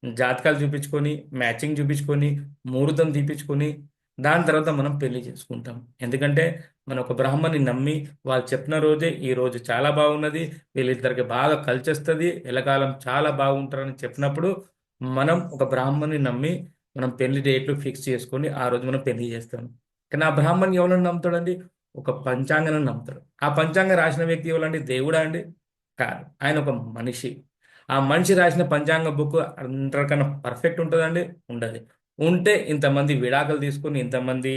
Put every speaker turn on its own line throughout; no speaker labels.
జాతకాలు చూపించుకొని, మ్యాచింగ్ చూపించుకొని, ముహూర్తం తీపించుకొని, దాని తర్వాత మనం పెళ్లి చేసుకుంటాం. ఎందుకంటే మనం ఒక బ్రాహ్మణ్ణి నమ్మి వాళ్ళు చెప్పిన రోజే ఈ రోజు చాలా బాగున్నది, వీళ్ళిద్దరికి బాగా కలిసి వస్తుంది, ఎల్లకాలం చాలా బాగుంటారని చెప్పినప్పుడు మనం ఒక బ్రాహ్మణ్ణి నమ్మి మనం పెళ్లి డేట్లు ఫిక్స్ చేసుకొని ఆ రోజు మనం పెళ్లి చేస్తాం. కానీ ఆ బ్రాహ్మణ్ ఎవరిని నమ్ముతాడండి? ఒక పంచాంగాన్ని నమ్ముతాడు. ఆ పంచాంగం రాసిన వ్యక్తి ఎవరండి? దేవుడా అండి? కాదు, ఆయన ఒక మనిషి. ఆ మనిషి రాసిన పంచాంగ బుక్ అందరికన్నా పర్ఫెక్ట్ ఉంటుందండి? ఉండదు. ఉంటే ఇంతమంది విడాకులు తీసుకుని, ఇంతమంది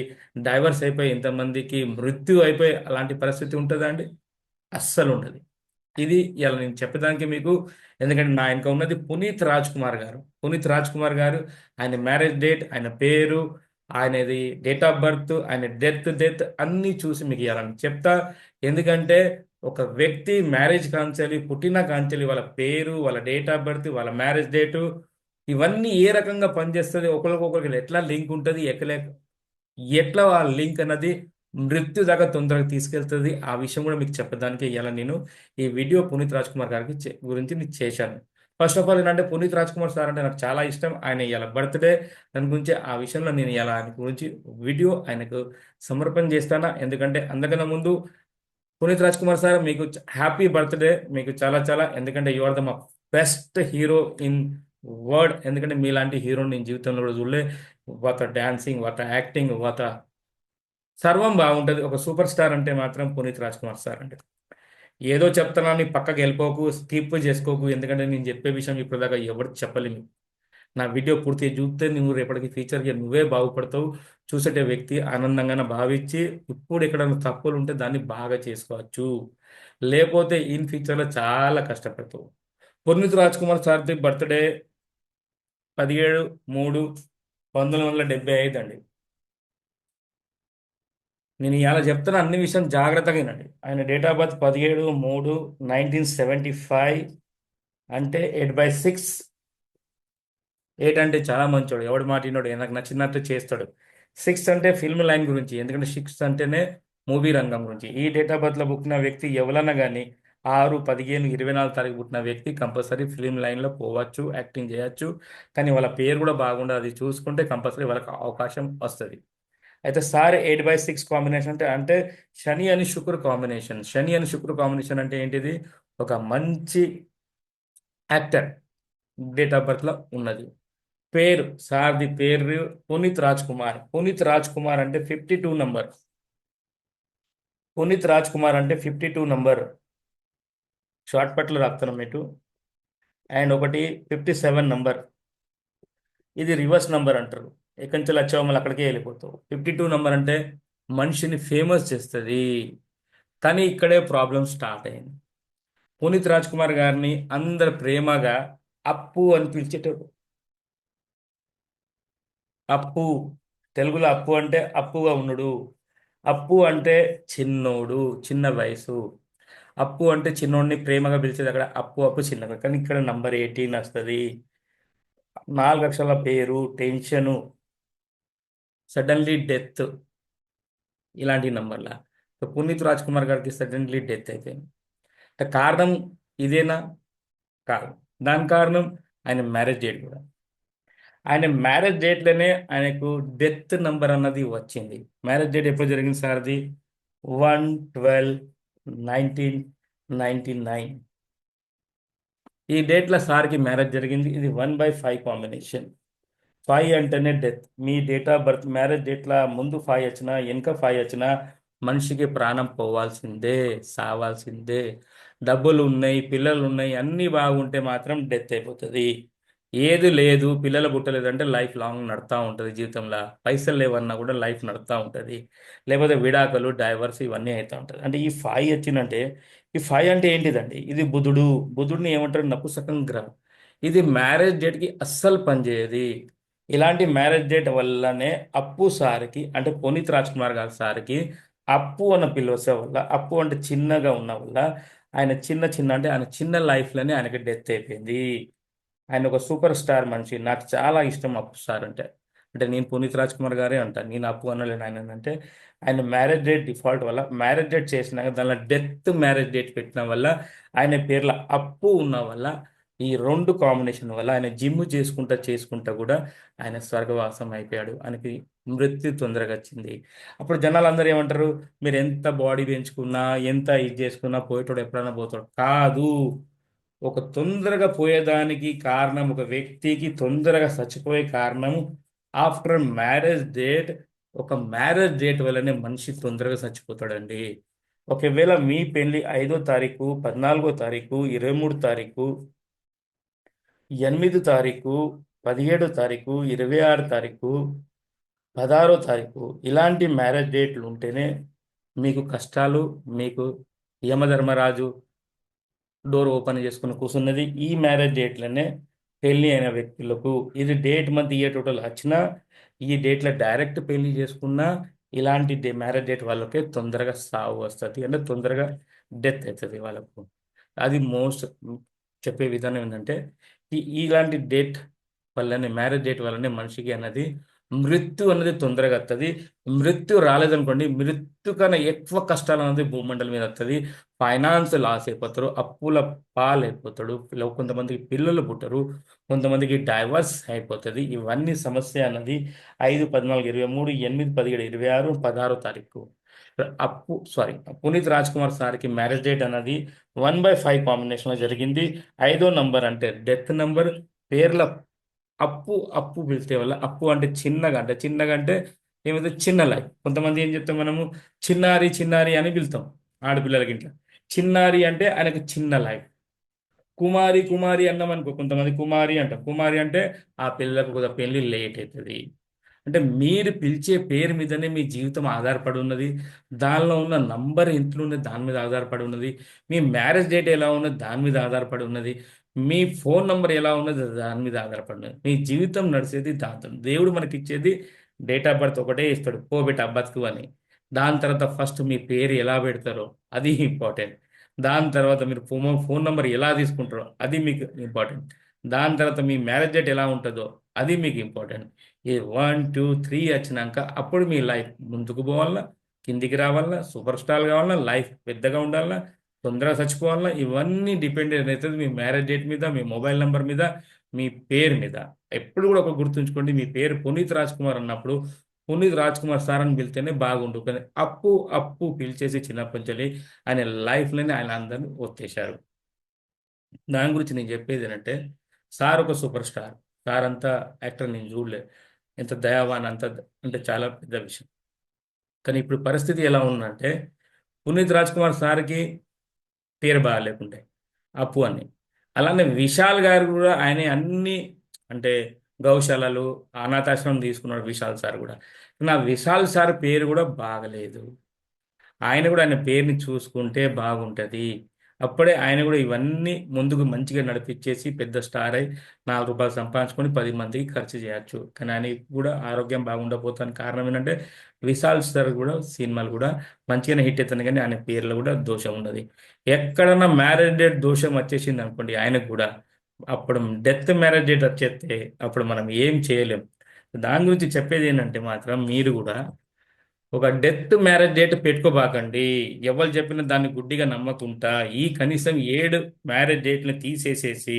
డైవర్స్ అయిపోయి, ఇంతమందికి మృత్యు అయిపోయి అలాంటి పరిస్థితి ఉంటుందా అండి? అస్సలు ఉండదు. ఇది ఇలా నేను చెప్పడానికి మీకు, ఎందుకంటే నా వెనక ఉన్నది పునీత్ రాజ్ కుమార్ గారు. పునీత్ రాజ్ కుమార్ గారు, ఆయన మ్యారేజ్ డేట్, ఆయన పేరు, ఆయనది డేట్ ఆఫ్ బర్త్, ఆయన డెత్ అన్నీ చూసి మీకు ఇవ్వాలని చెప్తా. ఎందుకంటే ఒక వ్యక్తి మ్యారేజ్ కాంచెలి, పుట్టిన కాంచెలి, వాళ్ళ పేరు, వాళ్ళ డేట్ ఆఫ్ బర్త్, వాళ్ళ మ్యారేజ్ డేటు, ఇవన్నీ ఏ రకంగా పనిచేస్తుంది, ఒకరికొకరికి ఎట్లా లింక్ ఉంటుంది, ఎట్లా ఆ లింక్ అన్నది మృత్యు దాకా తొందరగా తీసుకెళ్తుంది. ఆ విషయం కూడా మీకు చెప్పడానికి ఇవాళ నేను ఈ వీడియో పునీత్ రాజ్ కుమార్ గారికి గురించి నేను చేశాను. ఫస్ట్ ఆఫ్ ఆల్ ఏంటంటే పునీత్ రాజ్ కుమార్ సార్ అంటే నాకు చాలా ఇష్టం. ఆయన ఇలా బర్త్డే, దాని గురించి ఆ విషయంలో నేను ఇలా ఆయన గురించి వీడియో ఆయనకు సమర్పణ చేస్తాను. ఎందుకంటే అందుకన్నా ముందు పునీత్ రాజ్ కుమార్ సార్, మీకు హ్యాపీ బర్త్డే. మీకు చాలా చాలా, ఎందుకంటే యు ఆర్ ద మా బెస్ట్ హీరో ఇన్ వర్డ్. ఎందుకంటే మీలాంటి హీరో నేను జీవితంలో కూడా చూడలే. వాత డాన్సింగ్, వాత యాక్టింగ్, వాత సర్వం బాగుంటుంది. ఒక సూపర్ స్టార్ అంటే మాత్రం పునీత్ రాజ్ కుమార్ సార్ అంటే. ఏదో చెప్తున్నాను పక్కకి వెళ్ళిపోకు, స్కిప్ చేసుకోకు, ఎందుకంటే నేను చెప్పే విషయం ఇప్పటిదాకా ఎవరికి చెప్పలేను. నా వీడియో పూర్తిగా చూస్తే నువ్వు రేపటికి ఫ్యూచర్కి నువ్వే బాగుపడతావు. చూసేటే వ్యక్తి ఆనందంగా భావించి ఇప్పుడు ఎక్కడైనా తప్పులు ఉంటే దాన్ని బాగా చేసుకోవచ్చు. లేకపోతే ఇన్ ఫ్యూచర్లో చాలా కష్టపడతావు. పునీత్ రాజ్ కుమార్ సార్ది బర్త్డే 17/3/1975 అండి. నేను ఇలా చెప్తున్న అన్ని విషయం జాగ్రత్తగా వినండి. ఆయన డేట్ ఆఫ్ బర్త్ 17/3/1975. అంటే 8/6. 8 అంటే చాలా మంచోడు, ఎవడు మాట వినోడు, నాకు నచ్చినట్టు చేస్తాడు. 6 అంటే ఫిల్మ్ లైన్ గురించి, ఎందుకంటే 6 అంటేనే మూవీ రంగం గురించి. ఈ డేట్ ఆఫ్ బర్త్లో పుట్టిన వ్యక్తి ఎవరన్నా కానీ 6/15/24 పుట్టిన వ్యక్తి కంపల్సరీ ఫిల్మ్ లైన్లో పోవచ్చు, యాక్టింగ్ చేయొచ్చు. కానీ వాళ్ళ పేరు కూడా బాగుండదు, అది చూసుకుంటే కంపల్సరీ వాళ్ళకి అవకాశం వస్తుంది. అయితే సార్ 8/6 కాంబినేషన్ అంటే శని అని శుక్ర కాంబినేషన్. శని అని శుక్ర కాంబినేషన్ అంటే ఏంటిది? ఒక మంచి యాక్టర్ డేట్ ఆఫ్ బర్త్లో ఉన్నది. పేరు, సార్ది పేరు పునీత్ రాజ్ కుమార్. పునీత్ రాజ్ కుమార్ అంటే 52 నంబర్. పునీత్ రాజ్ కుమార్ అంటే 52 నంబర్. షార్ట్ కట్లో రాస్తున్నాం మీకు. అండ్ ఒకటి 57 నంబర్. ఇది రివర్స్ నంబర్ అంటారు. ఎక్కడి నుంచి వచ్చావు మళ్ళీ అక్కడికే వెళ్ళిపోతావు. 52 నంబర్ అంటే మనిషిని ఫేమస్ చేస్తుంది. కానీ ఇక్కడే ప్రాబ్లం స్టార్ట్ అయింది. పునీత్ రాజ్ కుమార్ గారిని అందరు ప్రేమగా అప్పు అని పిలిచేటోడు. అప్పు, తెలుగులో అప్పు అంటే అప్పుగా ఉన్నాడు. అప్పు అంటే చిన్నోడు, చిన్న వయసు. అప్పు అంటే చిన్నోడిని ప్రేమగా పిలిచేది అక్కడ అప్పు, అప్పు చిన్నగా. కానీ ఇక్కడ నంబర్ 18 వస్తుంది. 4 అక్షరాల పేరు, టెన్షను, సడన్లీ డెత్, ఇలాంటి నంబర్ల. సో పునీత్ రాజ్ కుమార్ గారికి సడన్లీ డెత్ అయిపోయింది. అంటే కారణం ఇదేనా? కాదు. దాని కారణం ఆయన మ్యారేజ్ డేట్ కూడా. ఆయన మ్యారేజ్ డేట్లోనే ఆయనకు డెత్ నంబర్ అన్నది వచ్చింది. మ్యారేజ్ డేట్ ఎప్పుడు జరిగింది సార్ది? 1/12/1999. ఈ డేట్లో సార్కి మ్యారేజ్ జరిగింది. ఇది 1/5 కాంబినేషన్. 5 అంటేనే డెత్. మీ డేట్ ఆఫ్ బర్త్ మ్యారేజ్ డేట్ల ముందు 5 వచ్చినా వెనుక 5 వచ్చినా మనిషికి ప్రాణం పోవాల్సిందే, సావాల్సిందే. డబ్బులు ఉన్నాయి, పిల్లలు ఉన్నాయి, అన్నీ బాగుంటే మాత్రం డెత్ అయిపోతుంది. ఏది లేదు, పిల్లలు పుట్టలేదు అంటే లైఫ్ లాంగ్ నడుతూ ఉంటుంది జీవితంలో. పైసలు లేవన్నా కూడా లైఫ్ నడుతూ ఉంటుంది. లేకపోతే విడాకులు, డైవర్స్ ఇవన్నీ అవుతూ ఉంటుంది. అంటే ఈ 5 వచ్చిందంటే, ఈ 5 అంటే ఏంటిదండి? ఇది బుధుడు. బుధుడిని ఏమంటారు? నపుంసకం గ్రహం. ఇది మ్యారేజ్ డేట్కి అస్సలు పనిచేయదు. ఇలాంటి మ్యారేజ్ డేట్ వల్లనే అప్పు సార్కి, అంటే పునీత్ రాజ్ కుమార్ గారి సార్కి అప్పు అన్న పిలువసే వల్ల, అప్పు అంటే చిన్నగా ఉన్న వల్ల, ఆయన చిన్న చిన్న అంటే ఆయన చిన్న లైఫ్లోనే ఆయనకి డెత్ అయిపోయింది. ఆయన ఒక సూపర్ స్టార్ మనిషి. నాకు చాలా ఇష్టం అప్పు సార్ అంటే. అంటే నేను పునీత్ రాజ్ కుమార్ గారే అంటాను, నేను అప్పు అనలేను ఆయన అంటే. ఆయన మ్యారేజ్ డేట్ డిఫాల్ట్ వల్ల మ్యారేజ్ డేట్ చేసినాక దానిలో డెత్ మ్యారేజ్ డేట్ పెట్టిన వల్ల ఆయన పేర్ల అప్పు ఉన్న వల్ల ఈ రెండు కాంబినేషన్ వల్ల ఆయన జిమ్ చేసుకుంటా చేసుకుంటా కూడా ఆయన స్వర్గవాసం అయిపోయాడు. ఆయనకి మృత్యు తొందరగా వచ్చింది. అప్పుడు జనాలు అందరూ ఏమంటారు, మీరు ఎంత బాడీ పెంచుకున్నా ఎంత ఇది చేసుకున్నా పోయేటోడు ఎప్పుడైనా పోతాడు కాదు. ఒక తొందరగా పోయేదానికి కారణం, ఒక వ్యక్తికి తొందరగా చచ్చిపోయే కారణం ఆఫ్టర్ మ్యారేజ్ డేట్. ఒక మ్యారేజ్ డేట్ వల్లనే మనిషి తొందరగా చచ్చిపోతాడండి. ఒకవేళ మీ పెళ్లి 5వ తారీఖు, 14వ తారీఖు, 23వ తారీఖు, 8వ తారీఖు, 17వ తారీఖు, 26వ తారీఖు, 16వ తారీఖు ఇలాంటి మ్యారేజ్ డేట్లు ఉంటేనే మీకు కష్టాలు, మీకు యమధర్మరాజు డోర్ ఓపెన్ చేసుకుని కూర్చున్నది. ఈ మ్యారేజ్ డేట్లనే పెళ్లి అయిన వ్యక్తులకు ఇది డేట్ మంత్ ఇయర్ టోటల్ వచ్చినా, ఈ డేట్లో డైరెక్ట్ పెళ్లి చేసుకున్నా ఇలాంటి మ్యారేజ్ డేట్ వాళ్ళకే తొందరగా సావు వస్తుంది, అంటే తొందరగా డెత్ అవుతుంది వాళ్ళకు. అది మోస్ట్ చెప్పే విధానం ఏంటంటే ఇలాంటి డేట్ వల్లనే, మ్యారేజ్ డేట్ వల్లనే మనిషికి అన్నది మృత్యు అనేది తొందరగా వస్తుంది. మృత్యు రాలేదనుకోండి, మృత్యు కన్నా ఎక్కువ కష్టాలు అనేది భూమండలం మీద వస్తుంది. ఫైనాన్స్ లాస్ అయిపోతారు, అప్పుల పాలైపోతాడు, కొంతమందికి పిల్లలు పుట్టరు, కొంతమందికి డైవర్స్ అయిపోతుంది. ఇవన్నీ సమస్య అన్నది 5, 14, 23, 8, 17, 26, 16వ తారీఖు పునీత్ రాజ్ కుమార్ సార్కి మ్యారేజ్ డేట్ అన్నది 1/5 కాంబినేషన్లో జరిగింది. 5వ నంబర్ అంటే డెత్ నంబర్. పేర్ల అప్పు అప్పు పిలిచే వల్ల, అప్పు అంటే చిన్నగా అంటే ఏమైతే చిన్న లైఫ్. కొంతమంది ఏం చెప్తాం మనము, చిన్నారి చిన్నారి అని పిలుతాం ఆడపిల్లలకి ఇంట్లో. చిన్నారి అంటే ఆయనకు చిన్న లైఫ్. కుమారి కుమారి అన్నాం అనుకో, కొంతమంది కుమారి అంటాం. కుమారి అంటే ఆ పిల్లలకు కొద్దిగా పెళ్లి లేట్ అవుతుంది. అంటే మీరు పిలిచే పేరు మీదనే మీ జీవితం ఆధారపడి ఉన్నది. దానిలో ఉన్న నంబర్ ఎంత ఉన్నది దాని మీద ఆధారపడి ఉన్నది. మీ మ్యారేజ్ డేట్ ఎలా ఉన్నది దాని మీద ఆధారపడి ఉన్నది. మీ ఫోన్ నంబర్ ఎలా ఉన్నది దాని మీద ఆధారపడి ఉన్నది. మీ జీవితం నడిచేది దాంతో. దేవుడు మనకి ఇచ్చేది డేట్ ఆఫ్ బర్త్ ఒకటే ఇస్తాడు, పోబెట్ట బతుకు అని. దాని తర్వాత ఫస్ట్ మీ పేరు ఎలా పెడతారో అది ఇంపార్టెంట్. దాని తర్వాత మీరు ఫోన్ నంబర్ ఎలా తీసుకుంటారో అది మీకు ఇంపార్టెంట్. దాని తర్వాత మీ మ్యారేజ్ డేట్ ఎలా ఉంటుందో అది మీకు ఇంపార్టెంట్. ఈ 1, 2, 3 వచ్చినాక అప్పుడు మీ లైఫ్ ముందుకు పోవాలా, కిందికి రావాలా, సూపర్ స్టార్ కావాలా, లైఫ్ పెద్దగా ఉండాలా, తొందరగా చచ్చిపోవాలా, ఇవన్నీ డిపెండెంట్ అవుతుంది మీ మ్యారేజ్ డేట్ మీద, మీ మొబైల్ నెంబర్ మీద, మీ పేరు మీద. ఎప్పుడు కూడా ఒక గుర్తుంచుకోండి, మీ పేరు పునీత్ రాజ్ కుమార్ అన్నప్పుడు పునీత్ రాజ్ కుమార్ సార్ అని పిలిస్తేనే బాగుండు. కానీ అప్పు అప్పు పిలిచేసి చిన్నప్పటి నుంచి ఆయన లైఫ్లోనే ఆయన అందరిని ఒత్తేశారు. దాని గురించి నేను చెప్పేది ఏంటంటే, సార్ ఒక సూపర్ స్టార్. సార్ అంతా యాక్టర్ నేను చూడలే, ఎంత దయావాన్ అంత, అంటే చాలా పెద్ద విషయం. కానీ ఇప్పుడు పరిస్థితి ఎలా ఉందంటే, పునీత్ రాజ్ కుమార్ సార్కి పేరు బాగా లేకుండే అప్పు అని. అలానే విశాల్ గారు కూడా ఆయన అన్ని, అంటే గౌశాలలు, అనాథాశ్రమం తీసుకున్నాడు విశాల్ సార్ కూడా. నా విశాల్ సార్ పేరు కూడా బాగలేదు. ఆయన కూడా ఆయన పేరుని చూసుకుంటే బాగుంటుంది. అప్పుడే ఆయన కూడా ఇవన్నీ ముందుకు మంచిగా నడిపించేసి పెద్ద స్టార్ అయి ₹4 సంపాదించుకొని 10 మందికి ఖర్చు చేయొచ్చు. కానీ ఆయనకి కూడా ఆరోగ్యం బాగుండకపోతానికి కారణం ఏంటంటే, విశాల్ సార్ కూడా సినిమాలు కూడా మంచిగానే హిట్ అవుతుంది, కానీ ఆయన పేర్లో కూడా దోషం ఉన్నది. ఎక్కడన్నా మ్యారేజ్ డేట్ దోషం వచ్చేసింది అనుకోండి ఆయనకు కూడా, అప్పుడు డెత్ మ్యారేజ్ డేట్ వచ్చేస్తే అప్పుడు మనం ఏం చేయలేం. దాని గురించి చెప్పేది ఏంటంటే మాత్రం, మీరు కూడా ఒక డెత్ మ్యారేజ్ డేట్ పెట్టుకోబాకండి. ఎవరు చెప్పినా దాన్ని గుడ్డిగా నమ్మకుంటా ఈ కనీసం 7 మ్యారేజ్ డేట్ని తీసేసేసి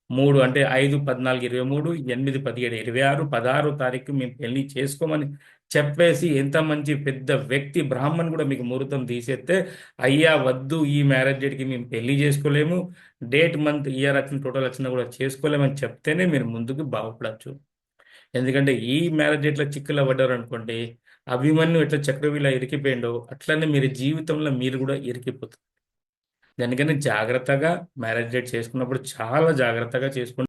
3 అంటే 5, 14, 23, 8, 17, 26, 16వ తారీఖు మేము పెళ్లి చేసుకోమని చెప్పేసి, ఎంత మంచి పెద్ద వ్యక్తి బ్రాహ్మణ్ కూడా మీకు ముహూర్తం తీసేస్తే, అయ్యా వద్దు ఈ మ్యారేజ్ డేట్కి మేము పెళ్లి చేసుకోలేము, డేట్ మంత్ ఇయర్ వచ్చిన టోటల్ వచ్చినా కూడా చేసుకోలేమని చెప్తేనే మీరు ముందుకు బాగుపడచ్చు. ఎందుకంటే ఈ మ్యారేజ్ డేట్లో చిక్కులు పడ్డారు అనుకోండి, అభిమన్యు ఎట్లా చక్రవ్యూహంలో ఇరికిపోయిండో అట్లనే మీరు జీవితంలో మీరు కూడా ఇరికిపోతారు. దానికని జాగ్రత్తగా మ్యారేజ్ డేట్ చేసుకున్నప్పుడు చాలా జాగ్రత్తగా చేసుకోండి.